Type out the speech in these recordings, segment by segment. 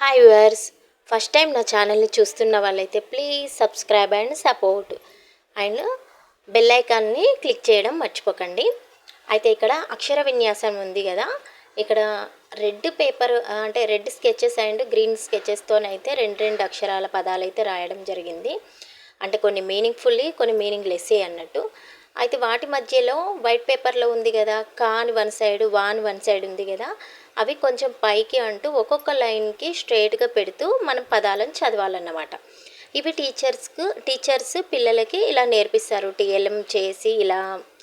Hi viewers, first time నా ఛానల్ని చూస్తున్న వాళ్ళైతే please subscribe and support and bell ఐకాన్ని క్లిక్ చేయడం మర్చిపోకండి. అయితే ఇక్కడ అక్షర విన్యాసం ఉంది కదా, ఇక్కడ రెడ్ పేపర్ అంటే రెడ్ స్కెచెస్ అండ్ గ్రీన్ స్కెచెస్తోనైతే రెండు అక్షరాల పదాలు అయితే రాయడం జరిగింది. అంటే కొన్ని మీనింగ్ఫుల్లీ, కొన్ని మీనింగ్లెస్సే అన్నట్టు. అయితే వాటి మధ్యలో వైట్ పేపర్లో ఉంది కదా, కాన్ వన్ సైడ్, వాన్ వన్ సైడ్ ఉంది కదా, అవి కొంచెం పైకి అంటూ ఒక్కొక్క లైన్కి స్ట్రైట్గా పెడుతూ మనం పదాలను చదవాలన్నమాట. ఇవి టీచర్స్ పిల్లలకి ఇలా నేర్పిస్తారు. టీఎల్ఎం చేసి ఇలా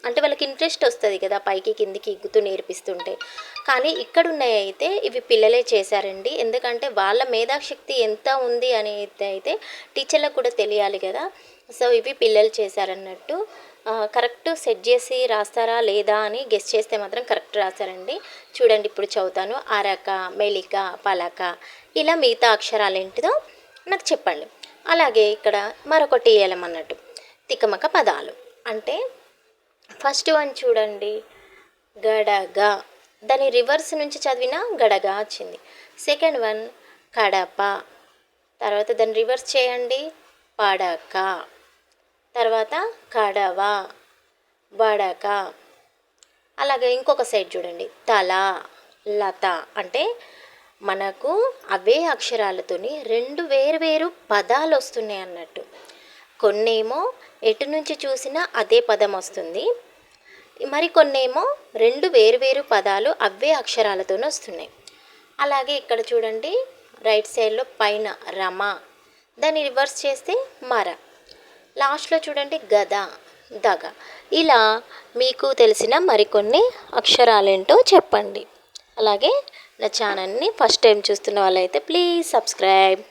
అంటే వాళ్ళకి ఇంట్రెస్ట్ వస్తుంది కదా, పైకి కిందికి ఎగ్గుతూ నేర్పిస్తుంటే. కానీ ఇక్కడున్నవి అయితే ఇవి పిల్లలే చేశారండి. ఎందుకంటే వాళ్ళ మేధాశక్తి ఎంత ఉంది అనేది అయితే టీచర్లకు కూడా తెలియాలి కదా. సో ఇవి పిల్లలు చేశారన్నట్టు. కరెక్ట్ సెట్ చేసి రాస్తారా లేదా అని గెస్ చేస్తే మాత్రం కరెక్ట్ రాస్తారండి. చూడండి, ఇప్పుడు చదువుతాను. అరక, మెలిక, పలక, ఇలా మిగతా అక్షరాలు ఏంటిదో నాకు చెప్పండి. అలాగే ఇక్కడ మరొకటి ఏలమన్నట్టు తికమక పదాలు. అంటే ఫస్ట్ వన్ చూడండి, గడగ. దాని రివర్స్ నుంచి చదివిన గడగా వచ్చింది. Second one Kadapa. తర్వాత దాన్ని రివర్స్ చేయండి, పడక. తర్వాత కడవ, వడక. అలాగే ఇంకొక సైడ్ చూడండి, తల, లత. అంటే మనకు అవే అక్షరాలతోని రెండు వేరు పదాలు వస్తున్నాయి అన్నట్టు. కొన్నేమో ఎటు నుంచి చూసినా అదే పదం వస్తుంది, మరికొన్నేమో రెండు వేరు పదాలు అవే అక్షరాలతోనే వస్తున్నాయి. అలాగే ఇక్కడ చూడండి, రైట్ సైడ్లో పైన రమ, దాన్ని రివర్స్ చేస్తే మర. లాస్ట్లో చూడండి, గద, దగ. ఇలా మీకు తెలిసిన మరికొన్ని అక్షరాలేంటో చెప్పండి. అలాగే నా ఛానల్ని ఫస్ట్ టైం చూస్తున్న వాళ్ళైతే ప్లీజ్ సబ్స్క్రైబ్.